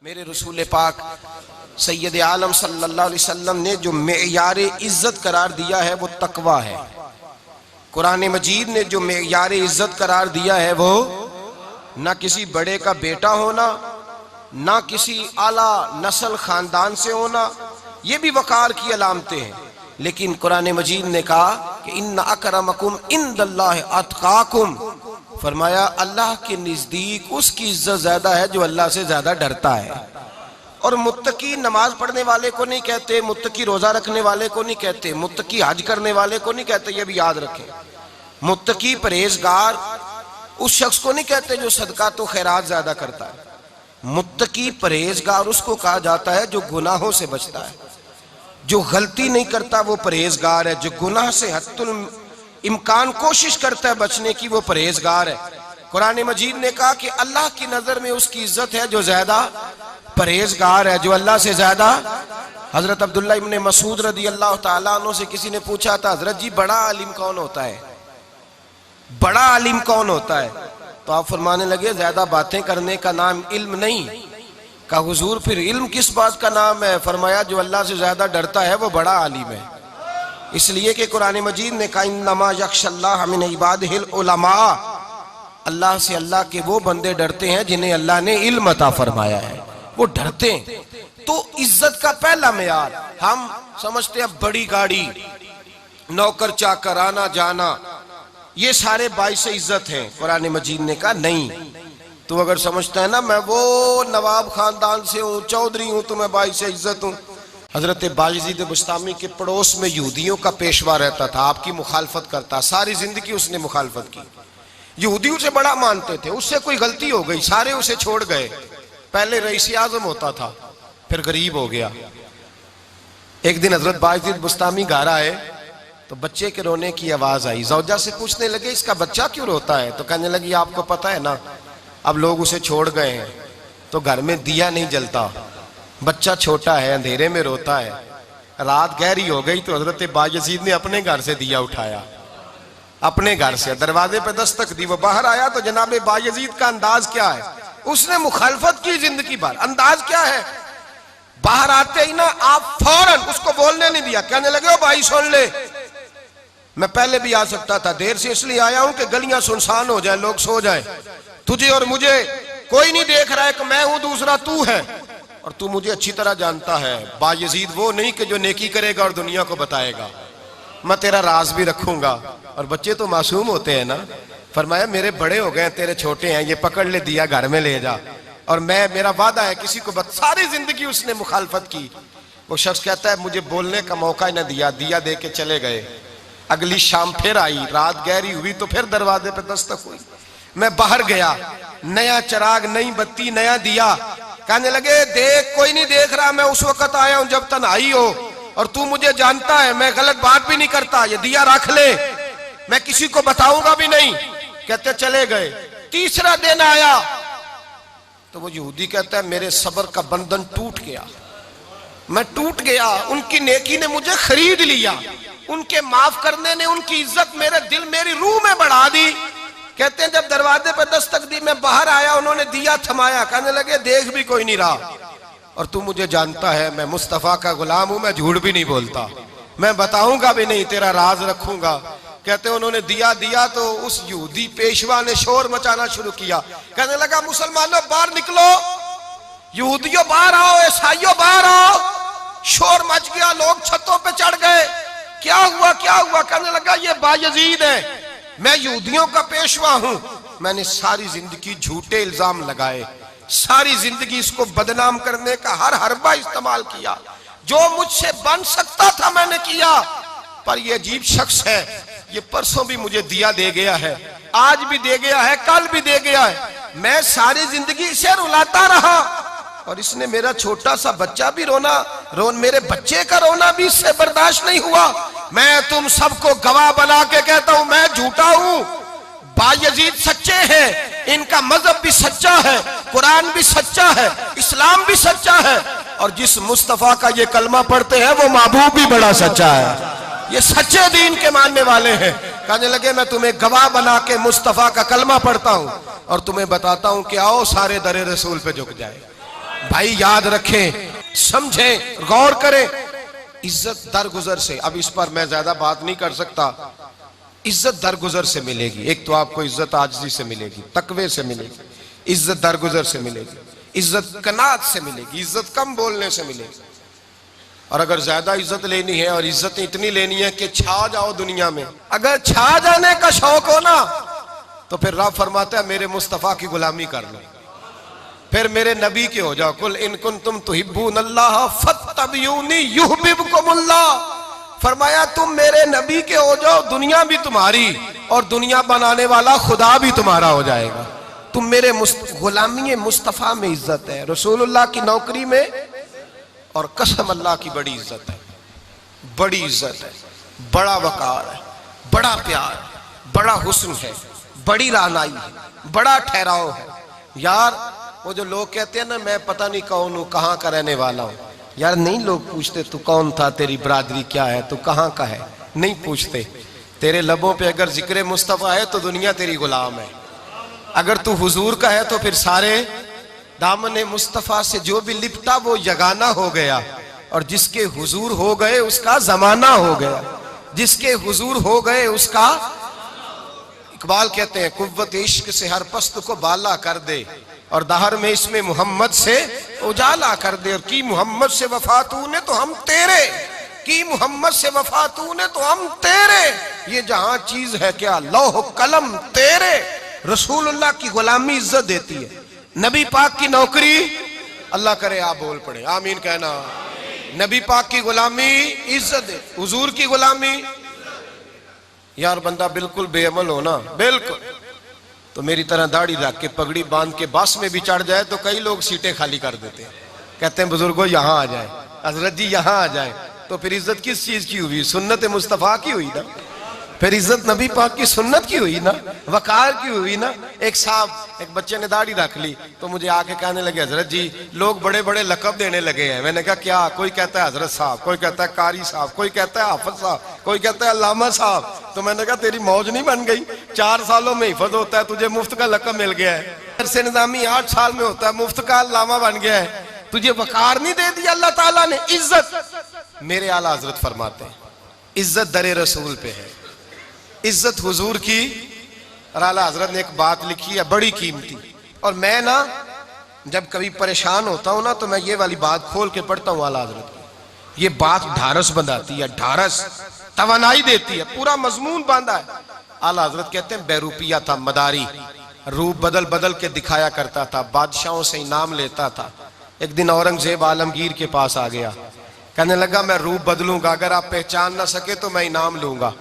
मेरे रसूल पाक सैयद आलम सल्लल्लाहु अलैहि वसल्लम ने जो मेयार इज्जत करार दिया है वो तकवा है। कुरान मजीद ने जो मेयार इज्जत करार दिया है वो ना किसी बड़े का बेटा होना, ना किसी आला नस्ल खानदान से होना, ये भी वकार की अलामतें हैं। लेकिन कुरान मजीद ने कहा कि इन्ना अकरमकुम इंदल्लाहि अतकाकुम, फरमाया अल्लाह के नजदीक उसकी इज्जत ज्यादा है जो अल्लाह से ज्यादा डरता है। और मुत्तकी नमाज पढ़ने वाले को नहीं कहते, मुत्तकी रोजा रखने वाले को नहीं कहते, मुत्तकी हज करने वाले को नहीं कहते, ये भी याद रखें। मुत्तकी परहेजगार उस शख्स को नहीं कहते जो सदका तो खैरात ज्यादा करता है। मुत्तकी परहेजगार उसको कहा जाता है जो गुनाहों से बचता है, जो गलती नहीं करता वो परहेजगार है, जो गुनाह से हत्तुल इम्कान कोशिश करता है बचने की वो परहेजगार है। कुरान मजीद ने कहा कि अल्लाह की नजर में उसकी इज्जत है जो ज्यादा परहेजगार है, जो अल्लाह से ज्यादा। हजरत अब्दुल्ला इब्ने मसूद रदी अल्लाह ताला अन्हु से किसी ने पूछा था, हजरत जी बड़ा आलिम कौन होता है, बड़ा आलिम कौन होता है? तो आप फरमाने लगे ज्यादा बातें करने का नाम इल्म नहीं। कहा हुजूर फिर इल्म किस बात का नाम है? फरमाया जो अल्लाह से ज्यादा डरता है वो बड़ा आलिम है। इसलिए कि कुरान मजीद ने कहा इन्नमा यख्शल्लाह मिन इबादिहिल उलमा, अल्लाह से अल्लाह के वो बंदे डरते हैं जिन्हें अल्लाह ने इल्म अता फरमाया है, वो डरते हैं। तो इज्जत का पहला मेयार हम समझते हैं बड़ी गाड़ी, नौकर चाकर, आना जाना, ये सारे बाइस इज्जत हैं। कुरान मजीद ने कहा नहीं, तू अगर समझता है ना मैं वो नवाब खानदान से हूँ, चौधरी हूँ, तो मैं बाइस इज्जत हूँ। हजरत बायजीद बुस्तामी के पड़ोस में यहूदियों का पेशवा रहता था, आपकी मुखालफत करता, सारी जिंदगी उसने मुखालफत की। यहूदियों से बड़ा मानते थे, उससे कोई गलती हो गई सारे उसे छोड़ गए। पहले रईस आजम होता था, फिर गरीब हो गया। एक दिन हजरत बायजीद बुस्तामी घर आए तो बच्चे के रोने की आवाज आई। जौजा से पूछने लगे इसका बच्चा क्यों रोता है? तो कहने लगी आपको पता है ना अब लोग उसे छोड़ गए हैं तो घर में दिया नहीं जलता, बच्चा छोटा है अंधेरे में रोता है। रात गहरी हो गई तो हजरत बायजीद ने अपने घर से दिया उठाया, अपने घर से दरवाजे पे दस्तक दी। वो बाहर आया तो जनाब बायजीद का अंदाज क्या है, उसने मुखालफत की जिंदगी भर। अंदाज क्या है, बाहर आते ही ना आप फौरन उसको बोलने नहीं दिया, कहने लगे ओ भाई सुन ले, मैं पहले भी आ सकता था, देर से इसलिए आया हूं कि गलियां सुनसान हो जाए, लोग सो जाए, तुझे और मुझे कोई नहीं देख रहा है कि मैं हूं दूसरा तू है, और तू मुझे अच्छी तरह जानता है। बायजीद वो नहीं कि जो नेकी करेगा और दुनिया को बताएगा, मैं तेरा राज भी रखूंगा। और बच्चे तो मासूम होते हैं ना। फरमाया मेरे बड़े हो गए, तेरे छोटे हैं, ये पकड़ ले दिया घर में ले जा, और मैं मेरा वादा है किसी को सारी जिंदगी उसने मुखालफत की। वो शख्स कहता है मुझे बोलने का मौका ही ना दिया, दिया दे के चले गए। अगली शाम फिर आई, रात गहरी हुई तो फिर दरवाजे पे दस्तक हुई। मैं बाहर गया, नया चिराग, नई बत्ती, नया दिया। कहने लगे देख कोई नहीं देख रहा, मैं उस वक्त आया हूं जब तन्हाई हो, और तू मुझे जानता है, मैं गलत बात भी नहीं करता, ये दिया रख ले, मैं किसी को बताऊंगा भी नहीं। कहते चले गए। तीसरा दिन आया तो वो यहूदी कहता है मेरे सब्र का बंधन टूट गया, मैं टूट गया, उनकी नेकी ने मुझे खरीद लिया, उनके माफ करने ने उनकी इज्जत मेरे दिल मेरी रूह में बढ़ा दी। कहते हैं जब दरवाजे पर दस्तक दी, मैं बाहर आया, उन्होंने दिया थमाया, कहने लगे देख भी कोई नहीं रहा, और तू मुझे जानता है मैं मुस्तफा का गुलाम हूं, मैं झूठ भी नहीं बोलता, मैं बताऊंगा भी नहीं, तेरा राज रखूंगा। कहते हैं उन्होंने दिया तो उस यहूदी पेशवा ने शोर मचाना शुरू किया, कहने लगा मुसलमानों बाहर निकलो, यहूदियों बाहर आओ, ईसाइयों बाहर आओ। शोर मच गया, लोग छतों पे चढ़ गए। क्या हुआ क्या हुआ? कहने लगा ये बायजीद है, मैं यहूदियों का पेशवा हूं, मैंने सारी जिंदगी झूठे इल्जाम लगाए, सारी जिंदगी इसको बदनाम करने का हर हरबा इस्तेमाल किया, जो मुझसे बन सकता था मैंने किया, पर ये अजीब शख्स है, ये परसों भी मुझे दिया दे गया है, आज भी दे गया है, कल भी दे गया है, मैं सारी जिंदगी इसे रुलाता रहा, और इसने मेरा छोटा सा बच्चा भी मेरे बच्चे का रोना भी इससे बर्दाश्त नहीं हुआ। मैं तुम सबको गवाह बना के कहता हूं मैं झूठा हूं, बायजीद सच्चे हैं, इनका मजहब भी सच्चा है, कुरान भी सच्चा है, इस्लाम भी सच्चा है, और जिस मुस्तफा का ये कलमा पढ़ते हैं वो महबूब भी बड़ा सच्चा है, ये सच्चे दीन के मानने वाले हैं। कहने लगे मैं तुम्हें गवाह बना के मुस्तफा का कलमा पढ़ता हूं और तुम्हें बताता हूं कि आओ सारे दरे रसूल पे झुक जाए, भाई याद रखें, समझें, गौर करें। इज्जत दरगुजर से, अब इस पर मैं ज्यादा बात नहीं कर सकता। इज्जत दरगुजर से मिलेगी। एक तो आपको इज्जत आजिज़ी से मिलेगी, तकवे से मिलेगी, इज्जत दरगुजर से मिलेगी, इज्जत कनात से मिलेगी, इज्जत कम बोलने से मिलेगी। और अगर ज्यादा इज्जत लेनी है और इज्जत इतनी लेनी है कि छा जाओ दुनिया में, अगर छा जाने का शौक हो ना, तो फिर रब फरमाता है मेरे मुस्तफा की गुलामी कर लो, फिर मेरे नबी के हो जाओ। कुल इन कुंतुम तुहिब्बूनल्लाह फत्तबिऊनी युहब्बिबकुमुल्लाह। फरमाया तुम मेरे नबी के हो जाओ, दुनिया भी तुम्हारी और दुनिया बनाने वाला खुदा भी तुम्हारा हो जाएगा। तुम मेरे गुलामी मुस्तफा में इज्जत है, रसूलुल्लाह की नौकरी में, और कसम अल्लाह की बड़ी इज्जत है, बड़ी इज्जत है, बड़ा वकार है, बड़ा प्यार है, बड़ा हुस्न है, बड़ी रानाई है, बड़ा ठहराव है। यार वो जो लोग कहते हैं ना मैं पता नहीं कौन हूं, कहाँ का रहने वाला हूं, यार नहीं लोग पूछते तू कौन था, तेरी बरादरी क्या है, तू कहाँ का है, नहीं पूछते। तेरे लबों पे अगर जिक्र मुस्तफा है तो दुनिया तेरी गुलाम है। अगर तू हुजूर का है तो फिर सारे दामन मुस्तफा से जो भी लिपटा वो यगाना हो गया, और जिसके हुजूर हो गए उसका जमाना हो गया, जिसके हुजूर हो गए उसका। इकबाल कहते हैं कुव्वत इश्क से हर पस्त को बाला कर दे, और दहर में इसमें मोहम्मद से उजाला कर दे। और की मोहम्मद से वफा तूने तो हम तेरे, की मोहम्मद से वफा तूने तो हम तेरे, ये जहां चीज है क्या लौह कलम तेरे। रसूलुल्लाह की गुलामी इज्जत देती है, नबी पाक की नौकरी, अल्लाह करे आप बोल पड़े आमीन कहना। नबी पाक की गुलामी इज्जत दे, हुजूर की गुलामी। यार बंदा बिल्कुल बेअमल हो ना, बिल्कुल, तो मेरी तरह दाढ़ी रख के पगड़ी बांध के बस में भी चढ़ जाए तो कई लोग सीटें खाली कर देते हैं, कहते हैं बुजुर्गों यहाँ आ जाए, हजरत जी यहाँ आ जाए। तो फिर इज्जत किस चीज की हुई? सुन्नत मुस्तफा की हुई ना, फिर इज्जत नबी पाक की सुन्नत की हुई ना, वकार की हुई ना। एक साहब, एक बच्चे ने दाढ़ी रख ली तो मुझे आके कहने लगे हजरत जी लोग बड़े बड़े लकब देने लगे हैं। मैंने कहा क्या? कोई कहता है हजरत साहब, कोई कहता है कारी साहब, कोई कहता है हाफिज साहब, कोई कहता है अल्लामा साहब। तो मैंने कहा तेरी मौज नहीं बन गई? 4 सालों में हिफज होता है, तुझे मुफ्त का लकब मिल गया है। से निजामी 8 साल में होता है, मुफ्त का अल्लामा बन गया है, तुझे वकार नहीं दे दिया अल्लाह ताला ने, इज्जत। मेरे आला हजरत फरमाते हैं इज्जत दरे रसूल पे है, इज्जत हुजूर की। और आला हजरत ने एक बात लिखी है बड़ी कीमती, और मैं ना जब कभी परेशान होता हूं ना तो मैं ये वाली बात खोल के पढ़ता हूं आला हजरत की। ये बात ढारस बंधाती है, ढारस तवानाई देती है, पूरा मजमून बांधा है। आला हजरत कहते हैं बेरूपिया था मदारी, रूप बदल बदल के दिखाया करता था, बादशाहों से इनाम लेता था। एक दिन औरंगजेब आलमगीर के पास आ गया, कहने लगा मैं रूप बदलूंगा, अगर आप पहचान ना सके तो मैं इनाम लूंगा।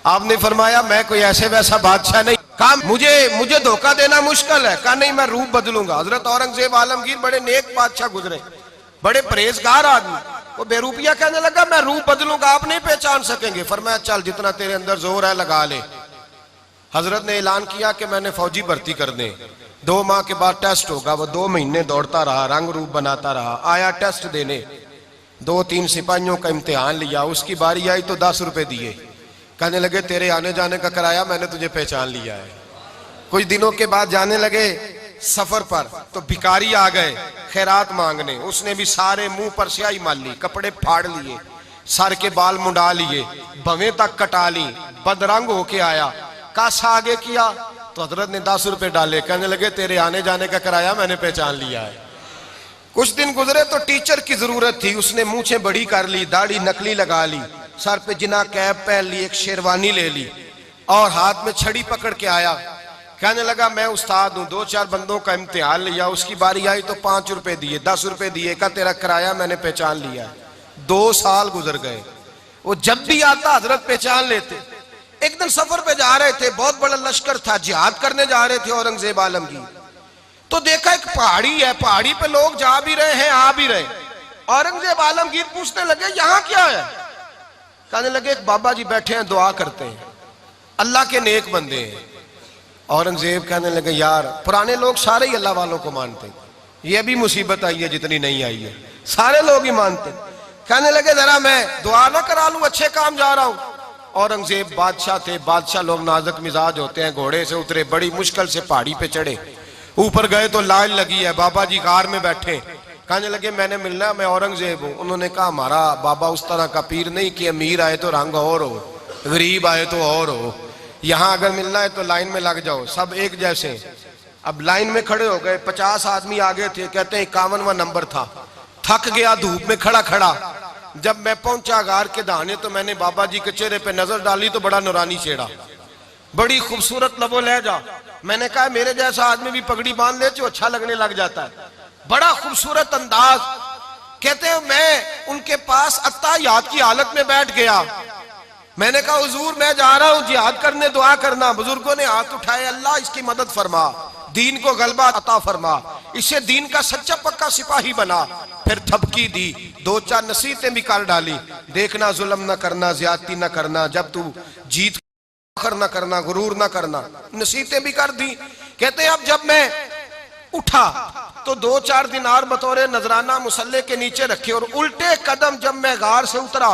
आपने फरमाया मैं कोई ऐसे वैसा बादशाह नहीं, कहा मुझे धोखा देना मुश्किल है, कहा नहीं मैं रूप बदलूंगा। हजरत औरंगजेब आलमगीर बड़े नेक बादशाह गुजरे, बड़े परहेजगार आदमी, वो बेरूपिया कहने लगा मैं रूप बदलूंगा, आप नहीं पहचान सकेंगे। फरमाया चल जितना तेरे अंदर जोर है लगा ले। हजरत ने ऐलान किया कि मैंने फौजी भर्ती कर दे, 2 माह के बाद टेस्ट होगा। वो 2 महीने दौड़ता रहा, रंग रूप बनाता रहा, आया टेस्ट देने, 2-3 सिपाहियों का इम्तिहान लिया, उसकी बारी आई तो 10 रुपए दिए, कहने लगे तेरे आने जाने का किराया मैंने तुझे पहचान लिया है। कुछ दिनों के बाद जाने लगे सफर पर तो भिखारी आ गए खैरात मांगने, उसने भी सारे मुंह पर स्याही मार ली, कपड़े फाड़ लिए, सर के बाल मुंडा लिए, भवें तक कटा ली, बदरंग होके आया, कासा आगे किया तो हजरत ने 10 रुपए डाले, कहने लगे तेरे आने जाने का किराया मैंने पहचान लिया है। कुछ दिन गुजरे तो टीचर की जरूरत थी, उसने मूछें बड़ी कर ली, दाढ़ी नकली लगा ली, सर पे जिना कैप पहन ली, एक शेरवानी ले ली और हाथ में छड़ी पकड़ के आया। कहने लगा मैं उस्ताद हूं, 2-4 बंदों का इम्तिहान लिया, उसकी बारी आई तो 5 रुपए दिए, 10 रुपए दिए, का तेरा किराया मैंने पहचान लिया। 2 साल गुजर गए, वो जब भी आता हजरत पहचान लेते। एक दिन सफर पे जा रहे थे, बहुत बड़ा लश्कर था, जिहाद करने जा रहे थे औरंगजेब आलमगीर, तो देखा एक पहाड़ी है, पहाड़ी पे लोग जा भी रहे हैं आ भी रहे। औरंगजेब आलमगीर पूछने लगे यहाँ क्या है? कहने लगे एक बाबा जी बैठे हैं दुआ करते हैं, अल्लाह के नेक बंदे हैं। औरंगजेब कहने लगे यार पुराने लोग सारे ही अल्लाह वालों को मानते, ये भी मुसीबत आई है जितनी नहीं आई है, सारे लोग ही मानते। कहने लगे जरा मैं दुआ ना करा लूं, अच्छे काम जा रहा हूं। औरंगजेब बादशाह थे, बादशाह लोग नाजुक मिजाज होते हैं, घोड़े से उतरे, बड़ी मुश्किल से पहाड़ी पे चढ़े, ऊपर गए तो लाइन लगी है, बाबा जी कार में बैठे, कहने लगे मैंने मिलना है, मैं औरंगजेब हूं। उन्होंने कहा हमारा बाबा उस तरह का पीर नहीं कि अमीर आए तो रंग और हो, गरीब आए तो और हो। यहां अगर मिलना है तो लाइन में लग जाओ, सब एक जैसे। अब लाइन में खड़े हो गए, 50 आदमी आगे थे, कहते हैं 51वां नंबर था। थक गया धूप में खड़ा खड़ा। जब मैं पहुंचा गार के दाने तो मैंने बाबा जी के चेहरे पे नजर डाली तो बड़ा नूरानी चेहरा, बड़ी खूबसूरत लबो लहजा। मैंने कहा मेरे जैसा आदमी भी पगड़ी बांध ले तो अच्छा लगने लग जाता है, बड़ा खूबसूरत अंदाज। कहते हैं मैं उनके पास अत्ताहियात की हालत में बैठ गया। मैंने कहा हुजूर मैं जा रहा हूं जिहाद करने, दुआ करना। बुजुर्गों ने हाथ उठाए, अल्लाह इसकी मदद फरमा, दीन को गलबा अता फरमा, इसे दीन का सच्चा पक्का सिपाही बना। फिर थपकी दी, 2-4 नसीहतें भी कर डाली, देखना जुल्म न करना, ज्यादती न करना, जब तू जीत न करना, गुरूर न करना, नसीहतें भी कर दी। कहते हैं अब जब मैं उठा तो 2-4 दिनार बतौरे नजराना मुसल्ले के नीचे रखे, और उल्टे कदम जब मैं गार से उतरा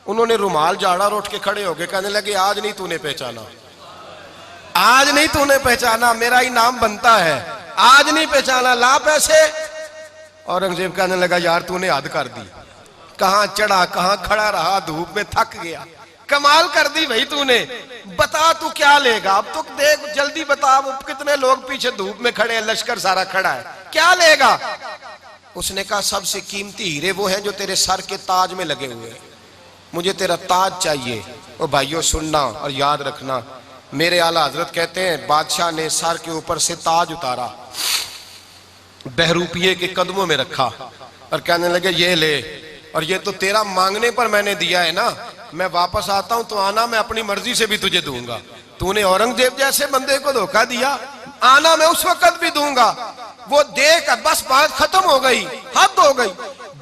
उन्होंने रुमाल झाड़ा और उठ के खड़े हो गए। कहने लगे आज नहीं तूने पहचाना, आज नहीं तूने पहचाना, मेरा ही नाम बनता है, आज नहीं पहचाना, ला पैसे। औरंगजेब कहने लगा यार तूने हद कर दी, कहां चढ़ा कहां खड़ा रहा, धूप में थक गया, कमाल कर दी भाई तूने, बता तू क्या लेगा। अब तो देख जल्दी बता, वो कितने लोग पीछे धूप में खड़े हैं, लश्कर सारा खड़ा है, क्या लेगा। उसने कहा सबसे कीमती हीरे वो हैं जो तेरे सर के ताज में लगे हुए हैं, मुझे तेरा ताज चाहिए। ओ भाइयों सुनना और याद रखना, मेरे आला हजरत कहते हैं बादशाह ने सर के ऊपर से ताज उतारा, बहरूपिये के कदमों में रखा और कहने लगे ये ले, और ये तो तेरा मांगने पर मैंने दिया है ना, मैं वापस आता हूं तो आना मैं अपनी मर्जी से भी तुझे दूंगा। तूने औरंगजेब जैसे बंदे को धोखा दिया, आना मैं उस वक्त भी दूंगा। वो देकर बस बात खत्म हो गई, हद हो गई।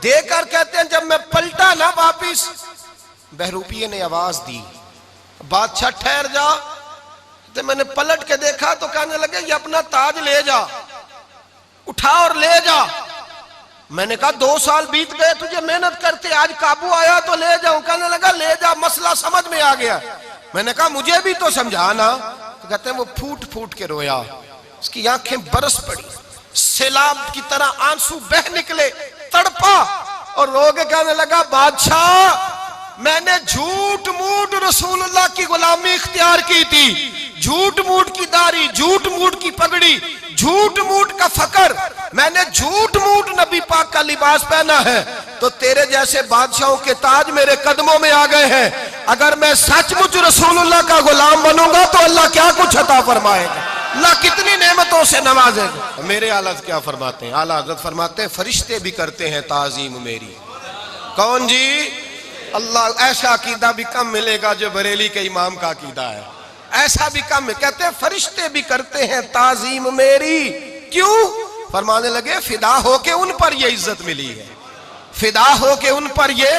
देकर कहते हैं जब मैं पलटा ना वापिस, बहरूपिये ने आवाज दी बादशाह ठहर जा। तो मैंने पलट के देखा तो कहने लगे ये अपना ताज ले जा, उठा और ले जा। मैंने कहा 2 साल बीत गए तुझे मेहनत करते, आज काबू आया तो ले जाऊं। कहने लगा ले जा, मसला समझ में आ गया। मैंने कहा मुझे भी तो समझाना। तो कहते हैं वो फूट फूट के रोया, उसकी आंखें बरस पड़ी, सैलाब की तरह आंसू बह निकले, तड़पा और रो के कहने लगा बादशाह मैंने झूठ मूठ रसूलुल्लाह की गुलामी इख्तियार की थी, झूठ मूठ की दाढ़ी, झूठ मूठ की पगड़ी, झूठ मूठ का फकर, मैंने झूठ मूठ नबी पाक का लिबास पहना है, तो तेरे जैसे बादशाहों के ताज मेरे कदमों में आ गए हैं। अगर मैं सचमुच रसूलुल्लाह का गुलाम बनूंगा तो अल्लाह क्या कुछ अता फरमाएगा, अल्लाह कितनी नेमतों से नवाजेगा। मेरे आला क्या फरमाते हैं, आला हज़रत फरमाते हैं फरिश्ते भी करते हैं ताजीम मेरी। कौन जी? अल्लाह। ऐसा अकीदा भी कम मिलेगा जो बरेली के इमाम का अकीदा है, ऐसा भी कम। कहते हैं फरिश्ते भी करते हैं ताजीम मेरी। क्यों? फरमाने लगे फिदा होके उन पर ये इज्जत मिली है, फिदा होके उन पर ये